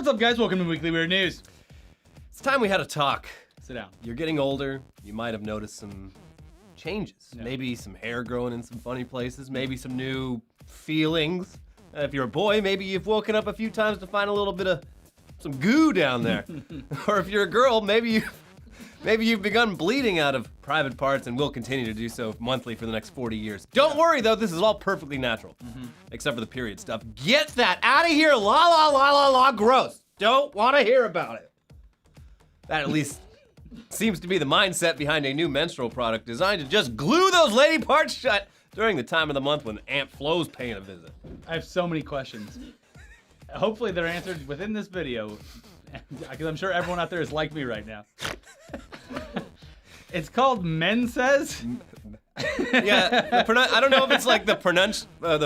What's up, guys? Welcome to Weekly Weird News. It's time we had a talk. Sit down. You're getting older. You might have noticed some changes. Yeah. Maybe some hair growing in some funny places. Maybe some new feelings. If you're a boy, maybe you've woken up a few times to find a little bit of some goo down there. Or if you're a girl, maybe you've begun bleeding out of private parts and will continue to do so monthly for the next 40 years. Don't worry though, this is all perfectly natural. Except for the period stuff. Get that out of here, la la la la la, gross. Don't want to hear about it. That at least seems to be the mindset behind a new menstrual product designed to just glue those lady parts shut during the time of the month when Aunt Flo's paying a visit. I have so many questions. Hopefully they're answered within this video, because I'm sure everyone out there is like me right now. It's called Menses. Yeah, I don't know if it's like the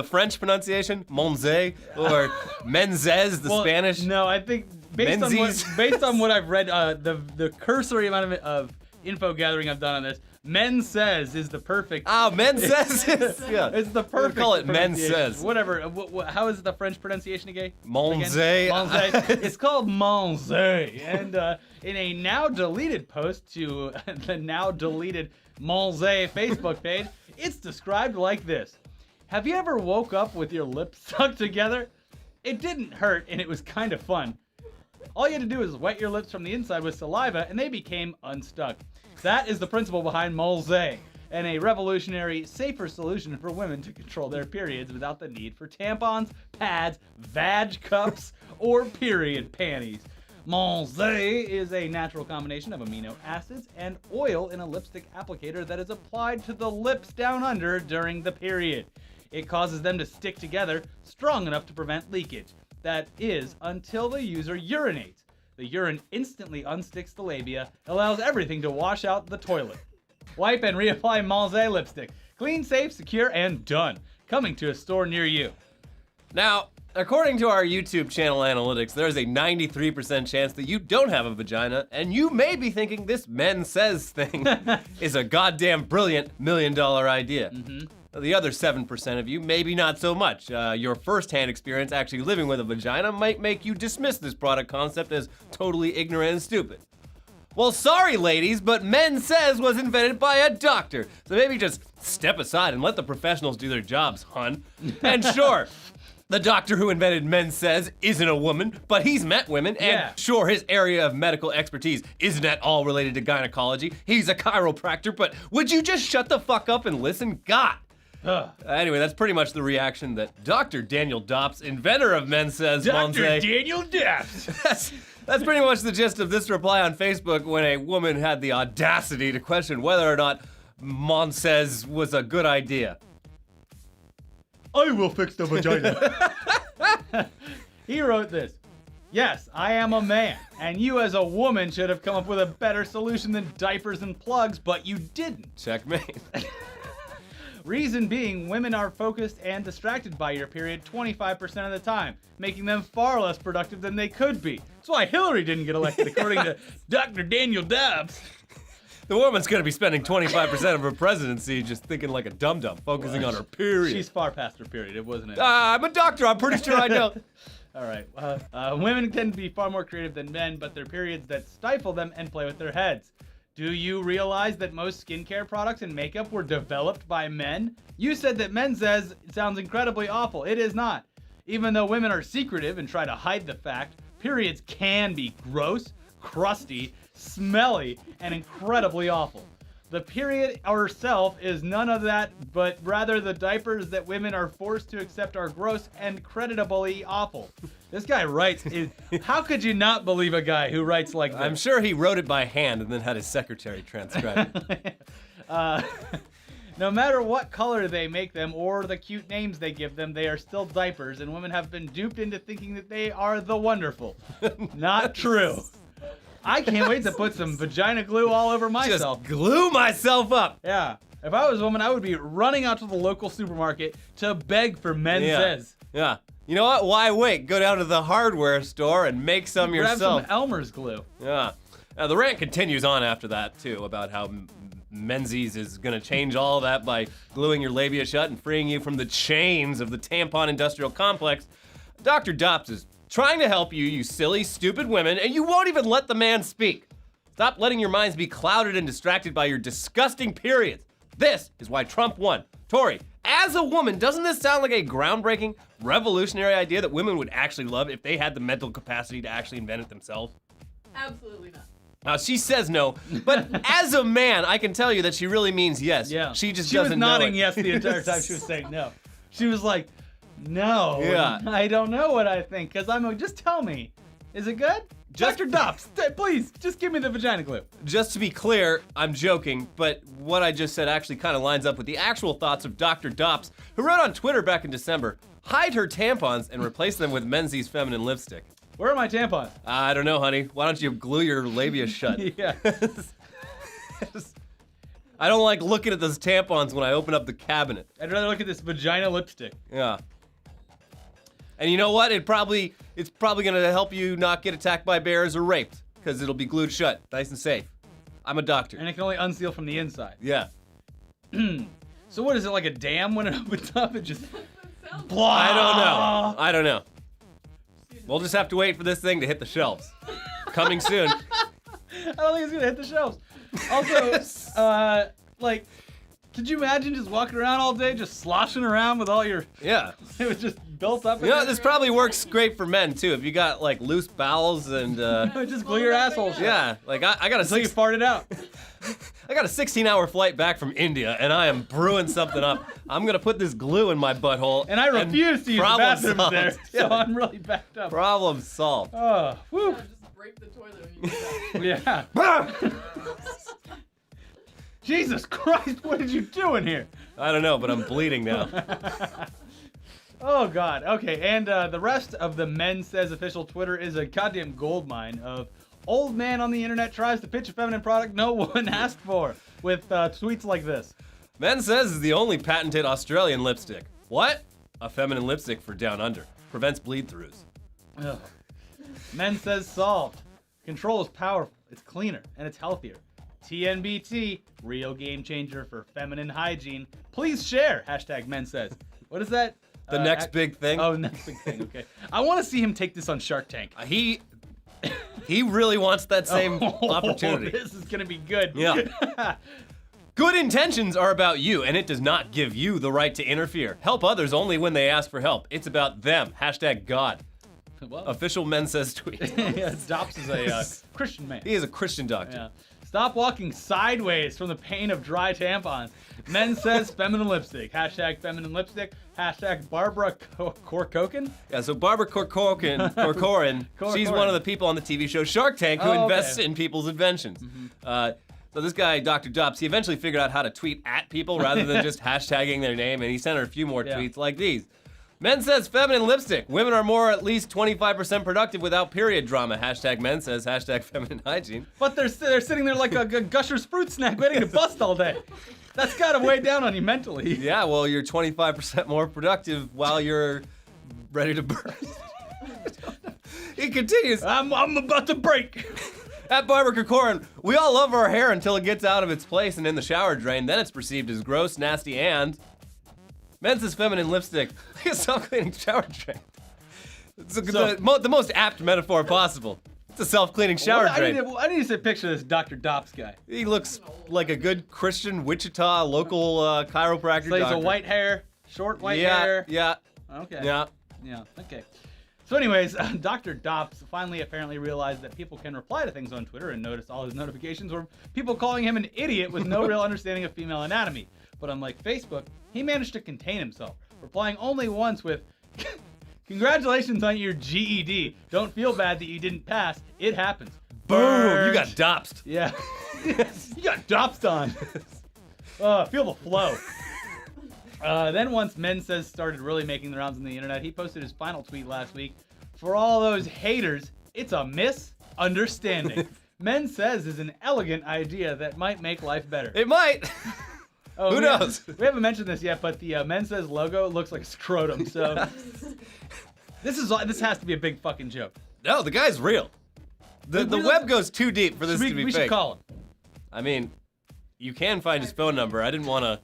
French pronunciation, Menses, or Menses, the Spanish. No, I think based on what I've read, the cursory amount of info gathering I've done on this, Menses is the perfect. Oh, Menses. Yeah, it's the perfect. We'll call it Menses. Whatever. How is the French pronunciation again? Menses. It's called Menses. And in a now deleted post to the now deleted Menses Facebook page, it's described like this: have you ever woke up with your lips stuck together? It didn't hurt and it was kind of fun. All you had to do was wet your lips from the inside with saliva and they became unstuck. That is the principle behind Menses, and a revolutionary, safer solution for women to control their periods without the need for tampons, pads, vag cups, or period panties. Menses is a natural combination of amino acids and oil in a lipstick applicator that is applied to the lips down under during the period. It causes them to stick together strong enough to prevent leakage. That is, until the user urinates. The urine instantly unsticks the labia, allows everything to wash out the toilet. Wipe and reapply Menses lipstick. Clean, safe, secure, and done. Coming to a store near you. Now, according to our YouTube channel analytics, there's a 93% chance that you don't have a vagina, and you may be thinking this Menses thing is a goddamn brilliant $1 million idea. The other 7% of you, maybe not so much. Your first-hand experience actually living with a vagina might make you dismiss this product concept as totally ignorant and stupid. Well, sorry, ladies, but Menses was invented by a doctor. So maybe just step aside and let the professionals do their jobs, hun. And sure, the doctor who invented Menses isn't a woman, but he's met women, and sure, his area of medical expertise isn't at all related to gynecology. He's a chiropractor, but would you just shut the fuck up and listen? God. Anyway, that's pretty much the reaction that Dr. Daniel Dobbs, inventor of Menses, Dr. Daniel Dobbs. That's pretty much the gist of this reply on Facebook when a woman had the audacity to question whether or not Menses was a good idea. I will fix the vagina. He wrote this: yes, I am a man, and you as a woman should have come up with a better solution than diapers and plugs, but you didn't. Checkmate. Reason being, women are focused and distracted by your period 25% of the time, making them far less productive than they could be. That's why Hillary didn't get elected, according to Dr. Daniel Dobbs. The woman's gonna be spending 25% of her presidency just thinking like a dum-dum, focusing on her period. She's far past her period, it wasn't it? I'm a doctor, I'm pretty sure I know. All right, women tend to be far more creative than men, but their periods that stifle them and play with their heads. Do you realize that most skincare products and makeup were developed by men? You said that Menses sounds incredibly awful. It is not. Even though women are secretive and try to hide the fact, periods can be gross, crusty, smelly, and incredibly awful. The period herself is none of that, but rather the diapers that women are forced to accept are gross and creditably awful. This guy writes, how could you not believe a guy who writes like this? I'm sure he wrote it by hand and then had his secretary transcribe it. No matter what color they make them or the cute names they give them, they are still diapers, and women have been duped into thinking that they are the wonderful. Not true. I can't wait to put some vagina glue all over myself. Just glue myself up. Yeah. If I was a woman, I would be running out to the local supermarket to beg for Menses. Yeah. You know what? Why wait? Go down to the hardware store and make some yourself. Grab some Elmer's glue. Yeah. The rant continues on after that, too, about how Menses is going to change all that by gluing your labia shut and freeing you from the chains of the tampon industrial complex. Dr. Dobbs is Trying to help you, you silly, stupid women, and you won't even let the man speak. Stop letting your minds be clouded and distracted by your disgusting periods. This is why Trump won. Tori, as a woman, doesn't this sound like a groundbreaking, revolutionary idea that women would actually love if they had the mental capacity to actually invent it themselves? Absolutely not. Now, she says no, but as a man, I can tell you that she really means yes. Yeah. She just She was doesn't know nodding it. yes the entire time she was saying no. She was like, no, Yeah. I don't know what I think, because I'm like, just tell me. Is it good? Dr. Dobbs, please, just give me the vagina glue. Just to be clear, I'm joking, but what I just said actually kind of lines up with the actual thoughts of Dr. Dobbs, who wrote on Twitter back in December, hide her tampons and replace them with Menses feminine lipstick. Where are my tampons? I don't know, honey. Why don't you glue your labia shut? Yeah. I don't like looking at those tampons when I open up the cabinet. I'd rather look at this vagina lipstick. Yeah. And you know what? It's probably gonna help you not get attacked by bears or raped, because it'll be glued shut, nice and safe. I'm a doctor. And it can only unseal from the inside. Yeah. So what is it, like a dam when it opens up? It just... blah. I don't know. We'll just have to wait for this thing to hit the shelves. Coming soon. I don't think it's gonna hit the shelves. Also, like, could you imagine just walking around all day, just sloshing around with all your... Yeah. It was just built up. You know, this probably works great for men, too. If you got, like, loose bowels and, just glue your asshole shut. yeah. Like, I got Until you fart it out. I got a 16-hour flight back from India, and I am brewing something up. I'm gonna put this glue in my butthole. And I refuse to use the problem bathrooms solved. there, so I'm really backed up. Problem solved. Oh, whew. Yeah, just break the toilet when you get that. Yeah. Jesus Christ, what did you do in here? I don't know, but I'm bleeding now. Oh, God. Okay, and the rest of the Menses official Twitter is a goddamn goldmine of old man on the internet tries to pitch a feminine product no one asked for, with tweets like this. Menses is the only patented Australian lipstick. What? A feminine lipstick for down under. Prevents bleed-throughs. Ugh. Menses solved. Control is powerful, it's cleaner, and it's healthier. TNBT, real game changer for feminine hygiene. Please share, hashtag Menses. What is that? The next big thing? Oh, next big thing, okay. I want to see him take this on Shark Tank. He really wants that same opportunity. This is gonna be good. Yeah. Good intentions are about you, and it does not give you the right to interfere. Help others only when they ask for help. It's about them. Hashtag God. Well, Official Menses tweet. yeah, Dobbs is a Christian man. He is a Christian doctor. Yeah. Stop walking sideways from the pain of dry tampons. Menses feminine lipstick. Hashtag feminine lipstick. Hashtag Barbara Corcoran. Yeah, so Barbara Corcoran, she's one of the people on the TV show Shark Tank who invests in people's inventions. So this guy, Dr. Dobbs, he eventually figured out how to tweet at people rather than just hashtagging their name, and he sent her a few more tweets like these. Menses feminine lipstick. Women are more at least 25% productive without period drama. Hashtag Menses, hashtag feminine hygiene. But they're sitting there like a Gusher's fruit snack waiting to bust all day. That's gotta weigh down on you mentally. Yeah, well, you're 25% more productive while you're ready to burst. He continues. I'm about to break. At Barbara Corcoran, we all love our hair until it gets out of its place and in the shower drain. Then it's perceived as gross, nasty, and... Menses feminine lipstick. Like a self-cleaning shower drain. It's the most apt metaphor possible. It's a self-cleaning shower drain. I need to see a picture of this Dr. Dobbs guy. He looks like a good Christian Wichita local chiropractor So he's doctor. a white hair, short white hair. Yeah. Okay. Yeah. Yeah, okay. So anyways, Dr. Dobbs finally apparently realized that people can reply to things on Twitter and notice all his notifications were people calling him an idiot with no real understanding of female anatomy. But unlike Facebook, he managed to contain himself, replying only once with, "Congratulations on your GED. Don't feel bad that you didn't pass. It happens." Boom! You got Dobbsed. Yeah. You got Dobbsed on. Feel the flow. Then once Menses started really making the rounds on the internet, he posted his final tweet last week. For all those haters, it's a misunderstanding. Menses is an elegant idea that might make life better. It might. Oh, Who knows? We haven't mentioned this yet, but the Menses logo looks like a scrotum. So this has to be a big fucking joke. No, the guy's real. The web goes too deep for this to be fake. We should call him. I mean, you can find his phone number. I didn't want to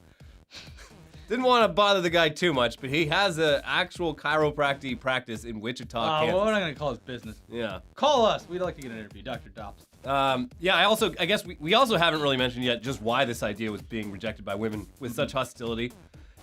Didn't want to bother the guy too much, but he has an actual chiropractic practice in Wichita, Kansas. Well, we're not going to call his business. Yeah. Call us. We'd like to get an interview, Dr. Dobbs. Yeah, I guess we also haven't really mentioned yet just why this idea was being rejected by women with such hostility.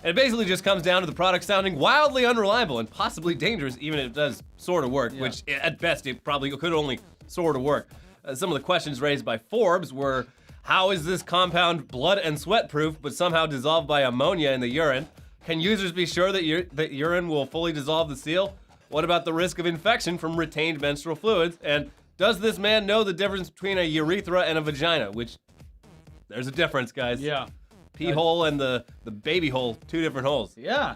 And it basically just comes down to the product sounding wildly unreliable and possibly dangerous, even if it does sort of work, which at best it probably could only sort of work. Some of the questions raised by Forbes were, how is this compound blood and sweat proof, but somehow dissolved by ammonia in the urine? Can users be sure that urine will fully dissolve the seal? What about the risk of infection from retained menstrual fluids? And does this man know the difference between a urethra and a vagina? Which, there's a difference, guys. Yeah. Pee hole and the baby hole, 2 different holes. Yeah.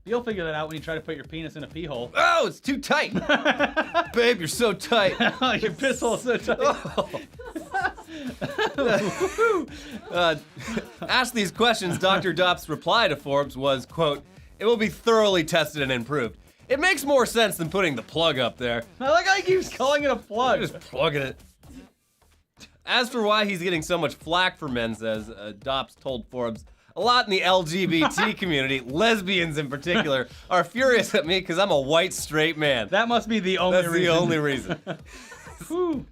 You'll figure that out when you try to put your penis in a pee hole. Oh, it's too tight. Babe, you're so tight. Your piss hole's so tight. Asked these questions, Dr. Dobbs' reply to Forbes was, quote, "It will be thoroughly tested and improved. It makes more sense than putting the plug up there." I like how he keeps calling it a plug. Just plugging it. As for why he's getting so much flack for Menses, Dobbs told Forbes, "A lot in the LGBT community, lesbians in particular, are furious at me because I'm a white straight man." That must be the only That's reason. the only reason. Whew.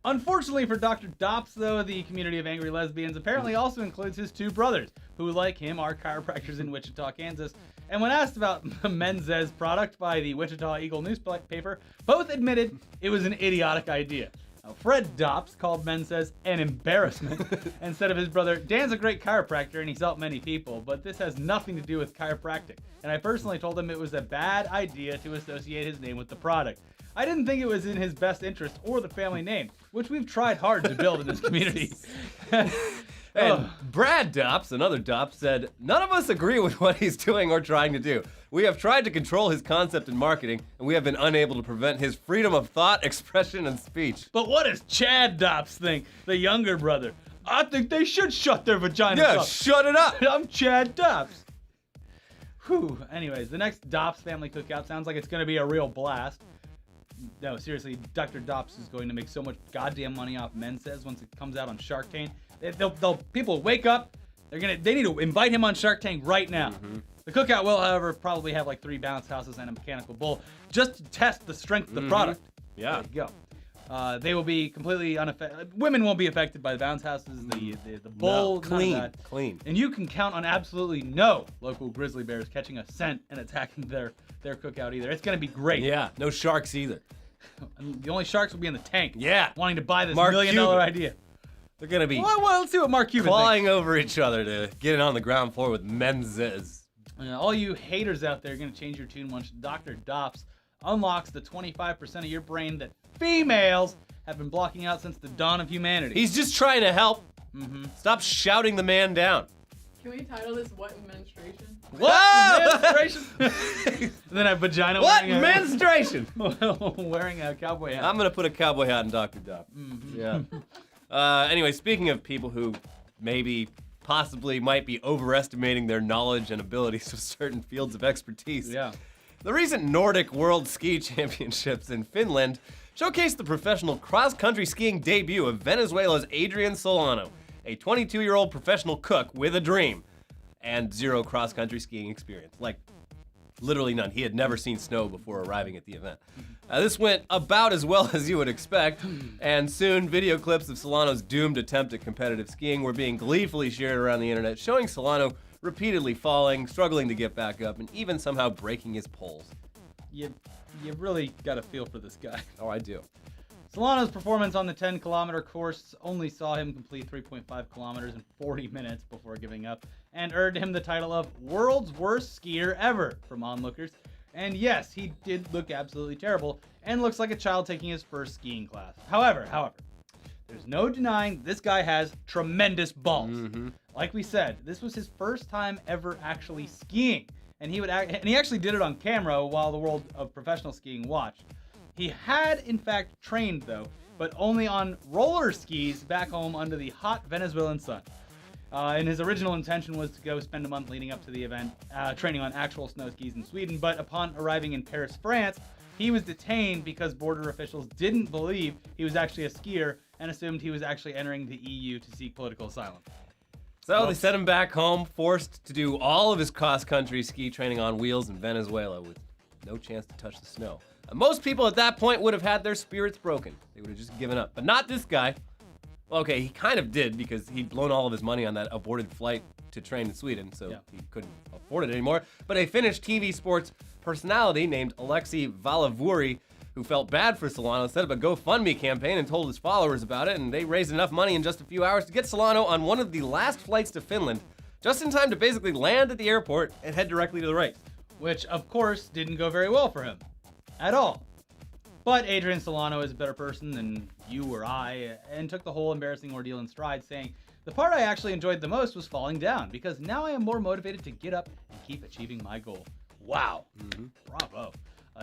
Unfortunately for Dr. Dobbs, though, the community of angry lesbians apparently also includes his 2 brothers, who, like him, are chiropractors in Wichita, Kansas. And when asked about the Menses product by the Wichita Eagle newspaper, both admitted it was an idiotic idea. Now, Fred Dobbs called Menses an embarrassment and said of his brother, "Dan's a great chiropractor and he's helped many people, but this has nothing to do with chiropractic. And I personally told him it was a bad idea to associate his name with the product. I didn't think it was in his best interest or the family name, which we've tried hard to build in this community." And Brad Dobbs, another Dobbs, said, "None of us agree with what he's doing or trying to do. We have tried to control his concept and marketing, and we have been unable to prevent his freedom of thought, expression, and speech." But what does Chad Dobbs think, the younger brother? "I think they should shut their vaginas Yeah, up. shut it up. I'm Chad Dobbs." Whew. Anyways, the next Dobbs family cookout sounds like it's going to be a real blast. No, seriously, Dr. Dobbs is going to make so much goddamn money off Menses once it comes out on Shark Tank. People wake up. They need to invite him on Shark Tank right now. The cookout will, however, probably have like 3 bounce houses and a mechanical bull just to test the strength of the product. Yeah. There you go. They will be completely unaffected. Women won't be affected by the bounce houses, the bull, none of that. Clean. And you can count on absolutely no local grizzly bears catching a scent and attacking their cookout either. It's gonna be great. Yeah, no sharks either. And the only sharks will be in the tank. Yeah. Wanting to buy this Mark $1 million Cuban. idea. They're gonna be Well, let's see what Mark Cuban clawing over each other to get it on the ground floor with Menses. thinks. All you haters out there are gonna change your tune once Dr. Dobbs unlocks the 25% of your brain that females have been blocking out since the dawn of humanity. He's just trying to help. Stop shouting the man down. Can we title this "What Menstruation"? What? Menstruation? Then a vagina What? wearing a, Menstruation? wearing a cowboy hat. I'm gonna put a cowboy hat on Dr. Dobbs. Yeah. Anyway, speaking of people who possibly might be overestimating their knowledge and abilities of certain fields of expertise. Yeah. The recent Nordic World Ski Championships in Finland showcased the professional cross-country skiing debut of Venezuela's Adrian Solano, a 22-year-old professional cook with a dream and 0 cross-country skiing experience. Like, literally none. He had never seen snow before arriving at the event. This went about as well as you would expect, and soon video clips of Solano's doomed attempt at competitive skiing were being gleefully shared around the internet, showing Solano repeatedly falling, struggling to get back up, and even somehow breaking his poles. You really got a feel for this guy. Oh, I do. Solano's performance on the 10-kilometer course only saw him complete 3.5 kilometers in 40 minutes before giving up, and earned him the title of World's Worst Skier Ever from onlookers. And yes, he did look absolutely terrible, and looks like a child taking his first skiing class. However, there's no denying this guy has tremendous balls. Like we said, this was his first time ever actually skiing, and he actually did it on camera while the world of professional skiing watched. He had, in fact, trained, though, but only on roller skis back home under the hot Venezuelan sun. And his original intention was to go spend a month leading up to the event, training on actual snow skis in Sweden, but upon arriving in Paris, France, he was detained because border officials didn't believe he was actually a skier and assumed he was actually entering the EU to seek political asylum. So they sent him back home, forced to do all of his cross-country ski training on wheels in Venezuela with no chance to touch the snow. Most people at that point would have had their spirits broken. They would have just given up. But not this guy. Well, okay, he kind of did because he'd blown all of his money on that aborted flight to train in Sweden, so he couldn't afford it anymore. But a Finnish TV sports personality named Alexi Valavuri, who felt bad for Solano, set up a GoFundMe campaign and told his followers about it, and they raised enough money in just a few hours to get Solano on one of the last flights to Finland, just in time to basically land at the airport and head directly to the race. Which, of course, didn't go very well for him. At all. But Adrian Solano is a better person than you or I, and took the whole embarrassing ordeal in stride, saying, "The part I actually enjoyed the most was falling down, because now I am more motivated to get up and keep achieving my goal." Wow. Bravo.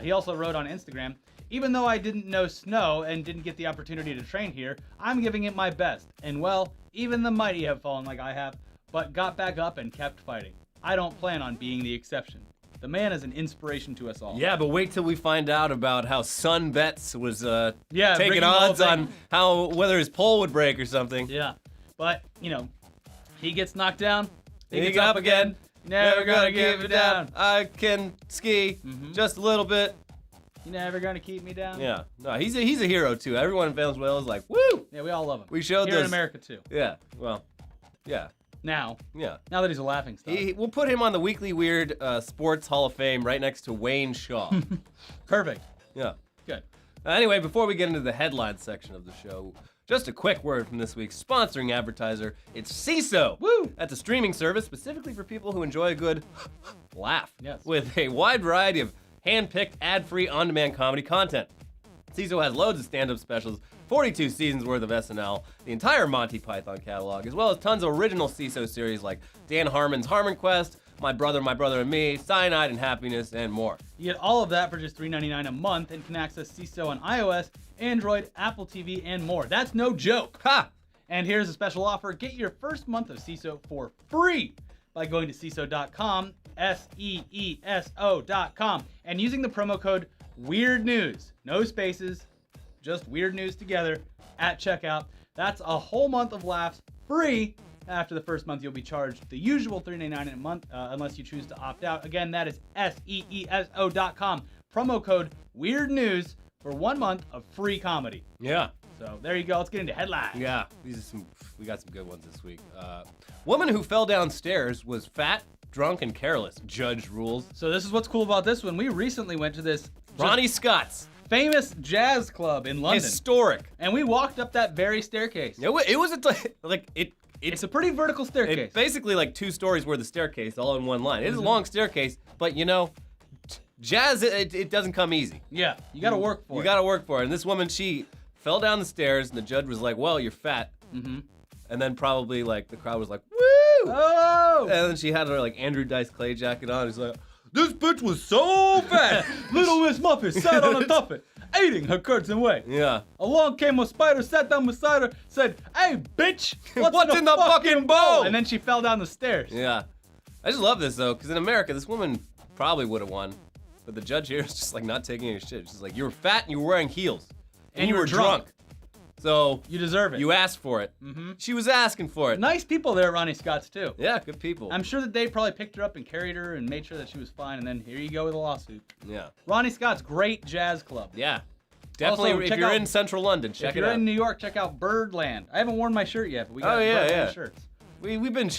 He also wrote on Instagram, "Even though I didn't know snow and didn't get the opportunity to train here, I'm giving it my best. And well, even the mighty have fallen like I have, but got back up and kept fighting. I don't plan on being the exception." The man is an inspiration to us all. Yeah, but wait till we find out about how Sun Bets was breaking taking the whole odds thing. on whether his pole would break or something. Yeah. But, he gets knocked down, he He gets get up again. Never gonna give it down. I can ski just a little bit. You're never gonna keep me down. Yeah, no, he's a hero too. Everyone in Venezuela is like, woo! Yeah, we all love him. We showed Here in this. America too. Yeah, well, yeah, Now yeah. that he's a laughing stock. We'll put him on the Weekly Weird Sports Hall of Fame right next to Wayne Shaw. Perfect. Yeah. Good. Anyway, before we get into the headlines section of the show, just a quick word from this week's sponsoring advertiser. It's CISO. Woo! That's a streaming service specifically for people who enjoy a good laugh. Yes. With a wide variety of hand-picked, ad-free, on-demand comedy content. CISO has loads of stand-up specials, 42 seasons worth of SNL, the entire Monty Python catalog, as well as tons of original CISO series like Dan Harmon's Harmon Quest, My Brother and Me, Cyanide and Happiness, and more. You get all of that for just $3.99 a month and can access CISO on iOS, Android, Apple TV, and more. That's no joke. Ha! And here's a special offer. Get your first month of CISO for free by going to CISO.com, SEESO.com, and using the promo code WEIRDNEWS. No spaces, just Weird News together at checkout. That's a whole month of laughs free. After the first month, you'll be charged the usual $3.99 a month unless you choose to opt out. Again, that is SEESO.com. Promo code WEIRDNEWS for 1 month of free comedy. Yeah. So there you go. Let's get into headlines. Yeah, we got some good ones this week. Woman who fell downstairs was fat, drunk, and careless. Judge rules. So this is what's cool about this one. We recently went to this Ronnie Scott's. famous jazz club in London. Historic. And we walked up that very staircase. It was It's a pretty vertical staircase. It's basically like 2 stories worth of staircase all in one line. It is a long staircase, but jazz, it doesn't come easy. Yeah, you gotta work for it. You gotta work for it. And this woman, she fell down the stairs, and the judge was like, well, you're fat. Mm-hmm. And then probably like the crowd was like, woo! Oh! And then she had her like Andrew Dice Clay jacket on. He's like, this bitch was so fat. Little Miss Muffet sat on a tuffet, eating her curds and whey. Yeah. Along came a spider, sat down beside her, said, "Hey, bitch, What's in the fucking bowl?" And then she fell down the stairs. Yeah. I just love this though, because in America, this woman probably would have won. But the judge here is just like not taking any shit. She's like, you were fat and you were wearing heels. And you were drunk. So You deserve it. you asked for it. Mhm. She was asking for it. Nice people there at Ronnie Scott's too. Yeah, good people. I'm sure that they probably picked her up and carried her and made sure that she was fine, and then here you go with a lawsuit. Yeah. Ronnie Scott's great jazz club. Yeah. Definitely, Also, if check you're out- in Central London, check If it you're out. in New York, check out Birdland. I haven't worn my shirt yet, but we got Oh, yeah, Birdland yeah. shirts. We've been...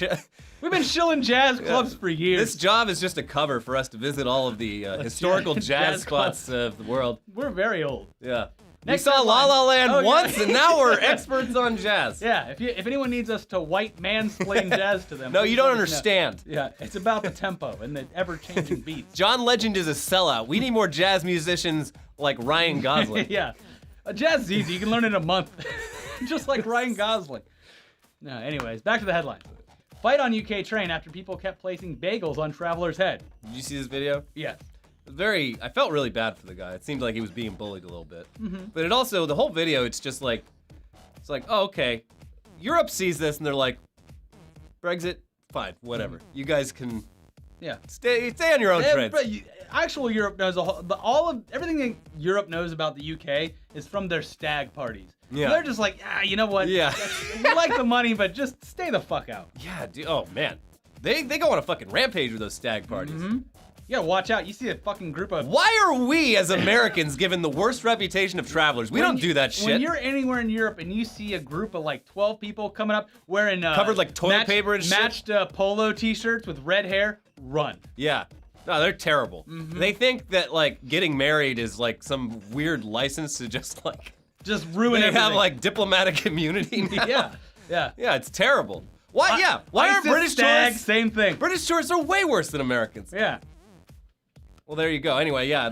We've been shilling jazz clubs for years. This job is just a cover for us to visit all of the historical jazz jazz clubs. spots of the world. We're very old. Yeah. Next we saw La headline. La Land Oh, yeah. once, and now we're experts on jazz. Yeah, if anyone needs us to white mansplain jazz to them. No, please you don't let us know. understand. Yeah, it's about the tempo and the ever-changing beats. John Legend is a sellout. We need more jazz musicians like Ryan Gosling. Yeah, jazz is easy. You can learn in a month, just like Ryan Gosling. No, anyways, back to the headline. Fight on UK train after people kept placing bagels on traveler's head. Did you see this video? Yes. I felt really bad for the guy. It seemed like he was being bullied a little bit. Mm-hmm. But it also, the whole video, it's like, oh, okay. Europe sees this and they're like, Brexit, fine, whatever. You guys can Yeah. stay on your own trains. actual Europe knows everything that Europe knows about the UK is from their stag parties. Yeah. They're just like, you know what? Yeah. We like the money, but just stay the fuck out. Yeah, dude. Oh man, they go on a fucking rampage with those stag parties. Mm-hmm. You gotta watch out. You see a fucking group of. Why are we as Americans given the worst reputation of travelers? We don't do that shit. When you're anywhere in Europe and you see a group of like 12 people coming up wearing covered like toilet paper and shit. matched polo t-shirts with red hair, run. Yeah. No, they're terrible. Mm-hmm. They think that like getting married is like some weird license to just like ruin they everything. have like diplomatic immunity now. Yeah. Yeah, it's terrible. Why? Why are ISIS, British stag, tourists? same thing. British tourists are way worse than Americans. Yeah. Well, there you go. Anyway, yeah,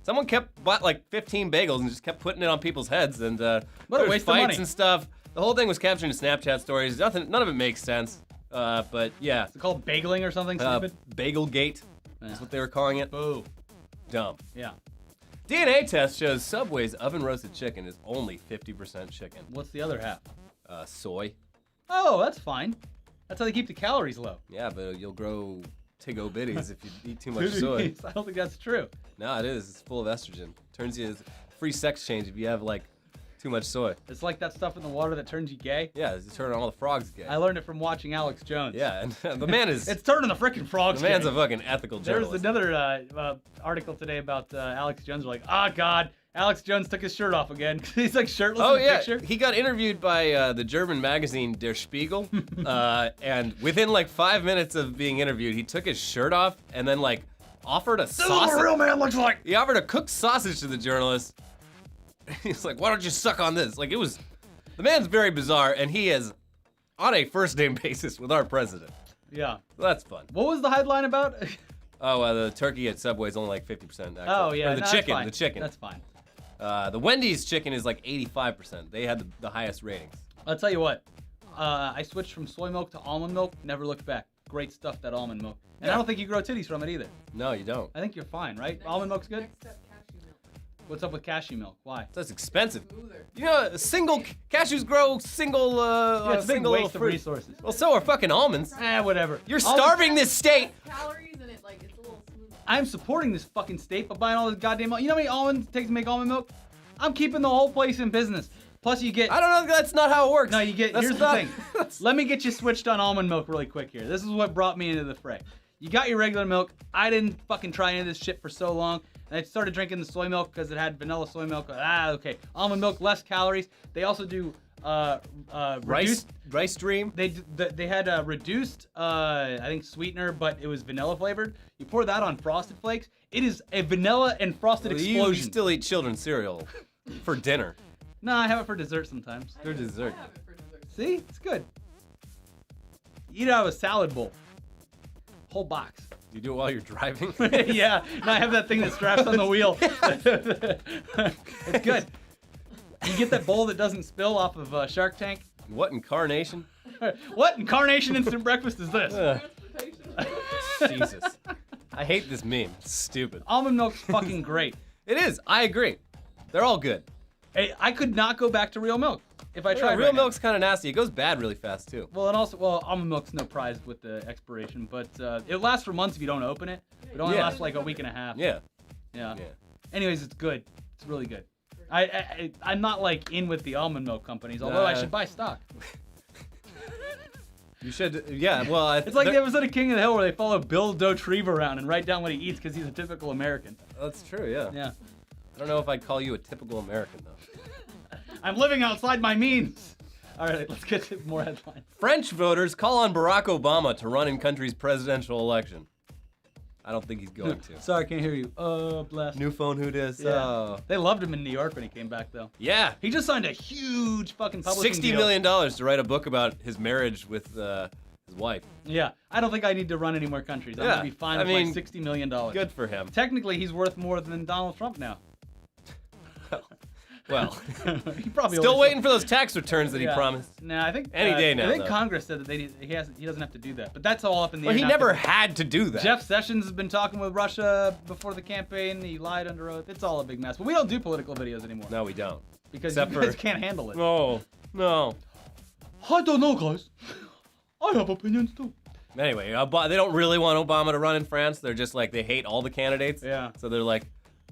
someone bought like 15 bagels and just kept putting it on people's heads, and What a there was waste of fights money. and stuff. The whole thing was captured in Snapchat stories. None of it makes sense. But yeah, Is it called bageling or something stupid? Bagelgate. Yeah. That's what they were calling it. Boo. Dumb. Yeah. DNA test shows Subway's oven roasted chicken is only 50% chicken. What's the other half? Soy. Oh, that's fine. That's how they keep the calories low. Yeah, but you'll grow tiggo bitties if you eat too much soy. I don't think that's true. No, it is. It's full of estrogen. Turns you free sex change if you have like too much soy. It's like that stuff in the water that turns you gay. Yeah, it's turning all the frogs gay. I learned it from watching Alex Jones. Yeah, and the man is. It's turning the freaking frogs The man's gay. a fucking ethical There was journalist. another article today about Alex Jones. They're like, oh God, Alex Jones took his shirt off again. He's like shirtless Oh in the yeah, picture. he got interviewed by the German magazine Der Spiegel, and within like 5 minutes of being interviewed, he took his shirt off and then like offered a This is what a sausage. real man looks like. He offered a cooked sausage to the journalist. He's like, "Why don't you suck on this?" Like it was. The man's very bizarre, and he is on a first name basis with our president. Yeah. So that's fun. What was the headline about? Oh, the turkey at Subway is only like 50%. Actually. Oh yeah, Or the no, chicken. That's fine. The chicken. That's fine. The Wendy's chicken is like 85%. They had the highest ratings. I'll tell you what. I switched from soy milk to almond milk. Never looked back. Great stuff, that almond milk. And I Yeah. don't think you grow titties from it either. No, you don't. I think you're fine, right? Almond milk's good. Next step, cashew milk. What's up with cashew milk? Why? That's expensive. Smoother. You know, cashews grow single. Yeah, it's a big single waste little of fruit. resources. Well, so are fucking almonds. Whatever. You're Almond- starving this state. Calories and it's a little smoother. I'm supporting this fucking state by buying all this goddamn milk. You know how many almonds it takes to make almond milk? I'm keeping the whole place in business. Plus you get... I don't know. That's not how it works. No, you get... That's Here's not- the thing. Let me get you switched on almond milk really quick here. This is what brought me into the fray. You got your regular milk. I didn't fucking try any of this shit for so long. And I started drinking the soy milk because it had vanilla soy milk. Okay. Almond milk, less calories. They also do reduced... Rice Dream. They had a reduced, I think, sweetener, but it was vanilla flavored. You pour that on Frosted Flakes. It is a vanilla and frosted You explosion. still eat children's cereal for dinner. No, I have it for dessert sometimes. For dessert. I have it for dessert. See? It's good. Eat it out of a salad bowl. Whole box. You do it while you're driving. Yeah. No, I have that thing that straps on the wheel. It's good. You get that bowl that doesn't spill off of Shark Tank. What incarnation? What incarnation instant breakfast is this? Transportation. Jesus. I hate this meme. It's stupid. Almond milk's fucking great. It is. I agree. They're all good. Hey, I could not go back to real milk if I Yeah, tried. real right now. milk's kind of nasty. It goes bad really fast too. Well, and also, almond milk's no prize with the expiration, but it lasts for months if you don't open it. It only Yeah. lasts like a week and a half. Yeah. Yeah. Yeah. Anyways, it's good. It's really good. I'm not like in with the almond milk companies, although I should buy stock. You should. Yeah. Well, It's like the episode of King of the Hill where they follow Bill Dauterive around and write down what he eats because he's a typical American. That's true. Yeah. Yeah. I don't know if I'd call you a typical American though. I'm living outside my means. All right, let's get to more headlines. French voters call on Barack Obama to run in country's presidential election. I don't think he's going to. Sorry, can't hear you. Bless. New phone, who dis? Yeah. Oh. They loved him in New York when he came back, though. Yeah. He just signed a huge fucking publishing $60 deal. million to write a book about his marriage with his wife. Yeah, I don't think I need to run any more countries. I'm Yeah, gonna be fine I with mean, my $60 million. Good for him. Technically, he's worth more than Donald Trump now. Well, He probably still only- waiting for those tax returns that he Yeah. promised. Nah, I think Any day now, I think though. Congress said that he doesn't have to do that, but that's all up in the Well, air. he now, never 'cause had to do that. Jeff Sessions has been talking with Russia before the campaign. He lied under oath. It's all a big mess. But we don't do political videos anymore No, we don't. because except you guys for- can't handle it. No. I don't know, guys. I have opinions too. Anyway, they don't really want Obama to run in France. They're just like, they hate all the candidates. Yeah. So they're like,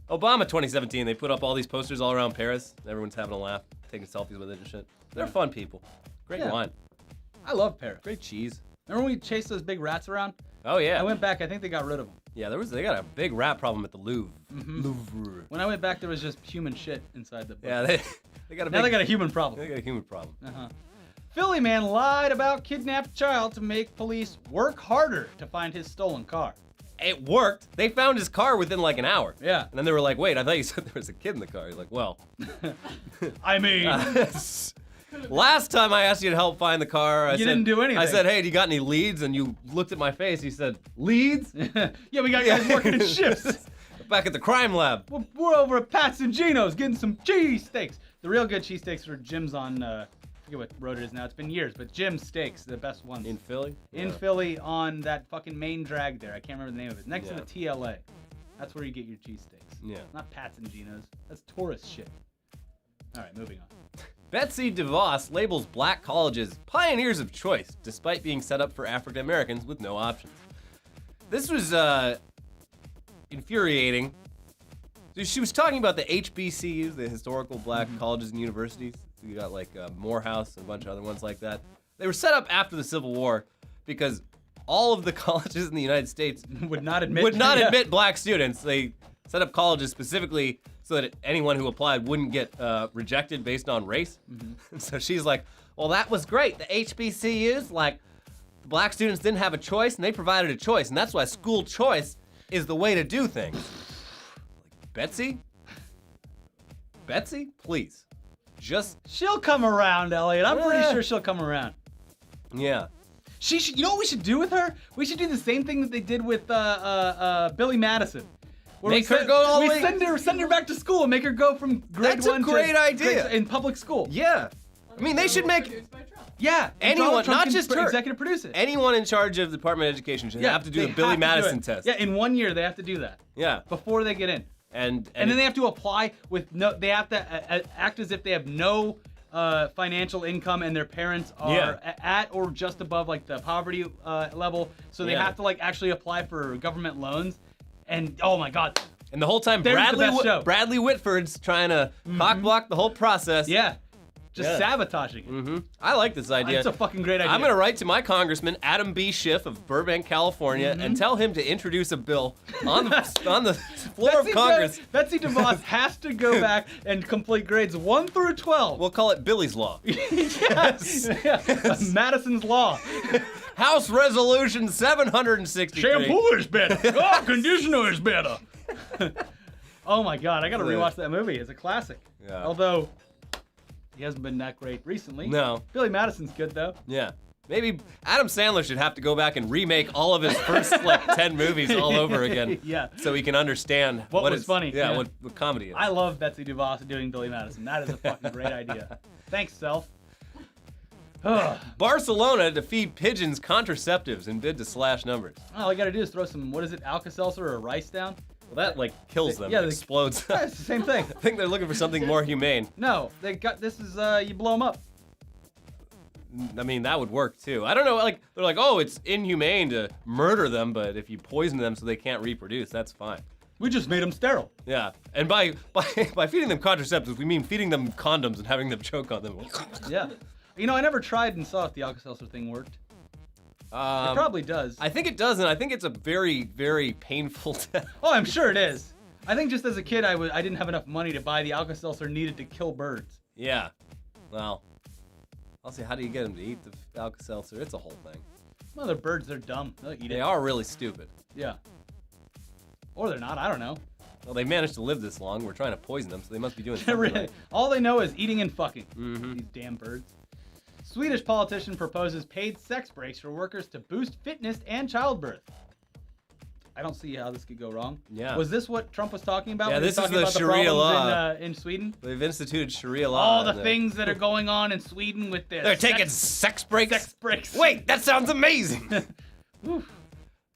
Obama 2017, they put up all these posters all around Paris. Everyone's having a laugh, taking selfies with it and shit. They're fun people. Great wine. I love Paris. Great cheese. Remember when we chased those big rats around? Oh, yeah. I went back. I think they got rid of them. Yeah, they got a big rat problem at the Louvre. Louvre. When I went back, there was just human shit inside the book. Yeah, they got a Now they got a human problem. They got a human problem. Philly man lied about kidnapped child to make police work harder to find his stolen car. It worked. They found his car within like an hour. Yeah. And then they were like, wait, I thought you said there was a kid in the car. He's like, well. I mean, Last time I asked you to help find the car, I said, didn't do anything. I said, hey, do you got any leads? And you looked at my face. You said, leads? yeah, we got guys working in shifts. Back at the crime lab. We're over at Pat's and Gino's getting some cheesesteaks. The real good cheesesteaks are Jim's on, I forget what road it is now. It's been years, but Jim's Steaks, the best ones. In Philly? In Philly on that fucking main drag there. I can't remember the name of it. Next to the TLA. That's where you get your cheesesteaks. Yeah. Not Pat's and Gino's. That's tourist shit. All right, moving on. Betsy DeVos labels black colleges pioneers of choice, despite being set up for African Americans with no options. This was infuriating. She was talking about the HBCUs, the historical black colleges and universities. So you got like Morehouse and a bunch of other ones like that. They were set up after the Civil War because all of the colleges in the United States would not admit admit black students. They set up colleges specifically so that anyone who applied wouldn't get rejected based on race. So she's like, well, that was great. The HBCUs, like, black students didn't have a choice, and they provided a choice, and that's why school choice is the way to do things. Like, Betsy, please, just... She'll come around, Elliot. I'm pretty sure she'll come around. Yeah. She should, you know what we should do with her? We should do the same thing that they did with Billy Madison. Make her go all the way. Send her back to school and make her go from grade That's a 1 great idea. in public school. Yeah. I mean, they should make... Produced by Trump. Yeah. and Anyone, Donald Trump not can just her. executive produce it. Anyone in charge of the Department of Education should have to do they the Billy have to do Madison it. test. Yeah, in 1 year they have to do that Yeah. before they get in. And And then they have to apply with no. They have to act as if they have no financial income and their parents are at or just above like the poverty level. So they have to like actually apply for government loans. And oh my God. And the whole time, There's the best show. Bradley Whitford's trying to cock block the whole process. Yeah. Just sabotaging it. I like this idea. It's a fucking great idea. I'm gonna write to my congressman, Adam B. Schiff of Burbank, California, and tell him to introduce a bill on the floor of Congress. Betsy DeVos has to go back and complete grades 1 through 12. We'll call it Billy's Law. yes. Madison's Law. House Resolution 763. Shampoo is better. Oh, conditioner is better. Oh my God, I gotta rewatch that movie. It's a classic. Yeah. Although he hasn't been that great recently. No. Billy Madison's good though. Yeah. Maybe Adam Sandler should have to go back and remake all of his first like 10 movies all over again. Yeah. So he can understand What was is funny. Yeah, Yeah. what comedy is. I love Betsy DeVos doing Billy Madison. That is a fucking great idea. Thanks, self. Barcelona to feed pigeons contraceptives in bid to slash numbers. All I gotta do is throw some, what is it, Alka-Seltzer or rice down? Well, that like kills them. Yeah, It explodes. Yeah, it's the same thing. I think they're looking for something more humane. No, they got, this is, you blow them up. I mean, that would work too. I don't know, like, they're like, oh, it's inhumane to murder them, but if you poison them so they can't reproduce, that's fine. We just made them sterile. Yeah, and by feeding them contraceptives, we mean feeding them condoms and having them choke on them. Yeah. You know, I never tried and saw if the Alka-Seltzer thing worked. It probably does. I think it does, and I think it's a very, very painful test. Oh, I'm sure it is. I think just as a kid, I didn't have enough money to buy the Alka-Seltzer needed to kill birds. Yeah. Well, I'll see, how do you get them to eat the Alka-Seltzer? It's a whole thing. Well, they're birds. They're dumb. They'll eat it. They are really stupid. Yeah. Or they're not. I don't know. Well, they managed to live this long. We're trying to poison them, so they must be doing something right. All they know is eating and fucking. Mm-hmm. These damn birds. Swedish politician proposes paid sex breaks for workers to boost fitness and childbirth. I don't see how this could go wrong. Yeah. Was this what Trump was talking about? Yeah, when he was this is talking the about Sharia problems law. in Sweden? They've instituted Sharia law. All the things that are going on in Sweden with their They're taking sex breaks? Sex breaks. Wait, that sounds amazing.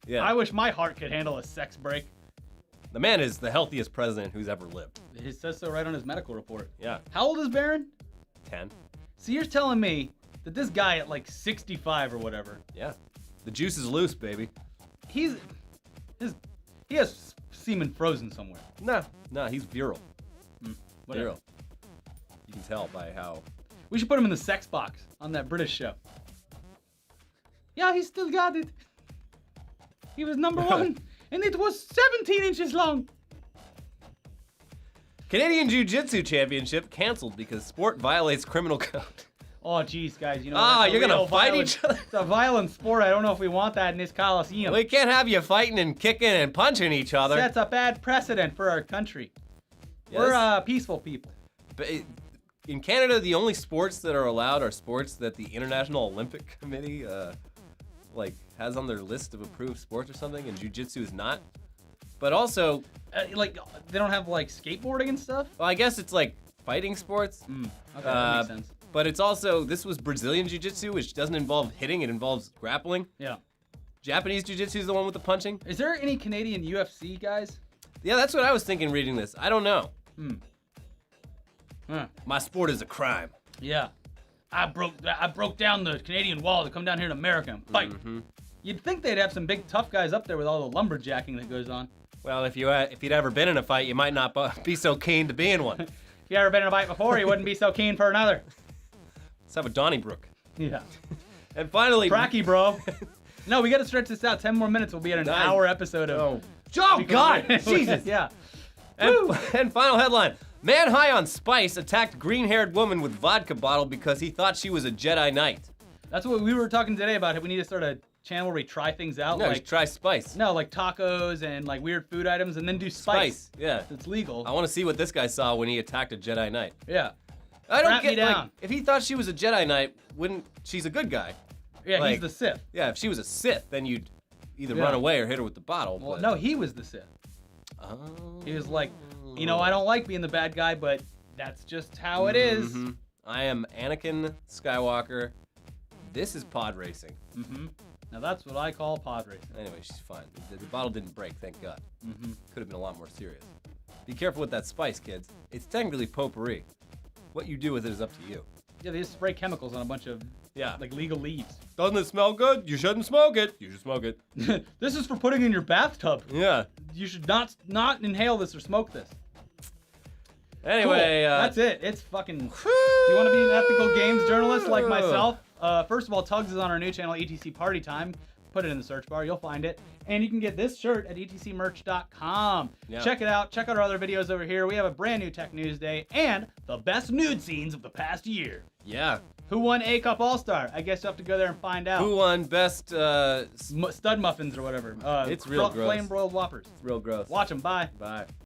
Yeah. I wish my heart could handle a sex break. The man is the healthiest president who's ever lived. He says so right on his medical report. Yeah. How old is Barron? 10. So you're telling me that this guy at like 65 or whatever Yeah. The juice is loose, baby. He has semen frozen somewhere. No, he's virile. Whatever. Virile. You can tell by how. We should put him in the sex box on that British show. Yeah, he still got it. He was number 1, and it was 17 inches long. Canadian Jiu-Jitsu Championship canceled because sport violates criminal code. Oh, geez, guys, you know. Ah, that's a you're gonna real fight violent- each other? It's a violent sport. I don't know if we want that in this Coliseum. We can't have you fighting and kicking and punching each other. That's a bad precedent for our country. Yes. We're peaceful people. But in Canada, the only sports that are allowed are sports that the International Olympic Committee has on their list of approved sports or something, and jiu-jitsu is not. But also, Like, they don't have, like, skateboarding and stuff? well, I guess it's like fighting sports. Okay, that makes sense. But it's also, this was Brazilian jiu-jitsu, which doesn't involve hitting, it involves grappling. Yeah. Japanese jiu-jitsu is the one with the punching. Is there any Canadian UFC guys? Yeah, that's what I was thinking reading this. I don't know. Huh. My sport is a crime. Yeah. I broke down the Canadian wall to come down here to America and fight. You'd think they'd have some big tough guys up there with all the lumberjacking that goes on. Well, if you'd ever been in a fight, you might not be so keen to be in one. If you ever been in a fight before, you wouldn't be so keen for another. Let's have a Donnybrook. Yeah. And finally, Cracky, bro. No, we got to stretch this out. 10 more minutes. We'll be at an Nice. hour episode of. Oh God, Jesus. Yeah. And final headline: Man high on spice attacked green-haired woman with vodka bottle because he thought she was a Jedi Knight. That's what we were talking today about. We need to start a channel where we try things out. No, like just try spice. No, like tacos and like weird food items, and then do spice. Yeah. It's legal. I want to see what this guy saw when he attacked a Jedi Knight. Yeah. I don't Strap me get like, down. if he thought she was a Jedi Knight, wouldn't she's a good guy? Yeah, Like- he's the Sith. Yeah, if she was a Sith, then you'd either Yeah. run away or hit her with the bottle. Well, but- no, he was the Sith. Oh. He was like, you know, I don't like being the bad guy, but that's just how it is. Mhm. I am Anakin Skywalker. This is pod racing. Now that's what I call pod racing. Anyway, she's fine. The bottle didn't break, thank God. Mm-hmm. Could have been a lot more serious. Be careful with that spice, kids. It's technically potpourri. What you do with it is up to you. Yeah, they just spray chemicals on a bunch of Yeah. like legal leaves. Doesn't it smell good? You shouldn't smoke it. You should smoke it. This is for putting in your bathtub. Yeah. You should not inhale this or smoke this. Anyway, Cool. That's it. It's fucking. Do you want to be an ethical games journalist like myself? First of all, Tugs is on our new channel, ETC Party Time. Put it in the search bar, you'll find it. And you can get this shirt at etcmerch.com. Yeah. Check it out. Check out our other videos over here. We have a brand new Tech News Day and the best nude scenes of the past year. Yeah. Who won A Cup All-Star? I guess you'll have to go there and find out. Who won best? Stud muffins or whatever. It's real gross. Flame broiled Whoppers. Real gross. Watch them. Bye. Bye.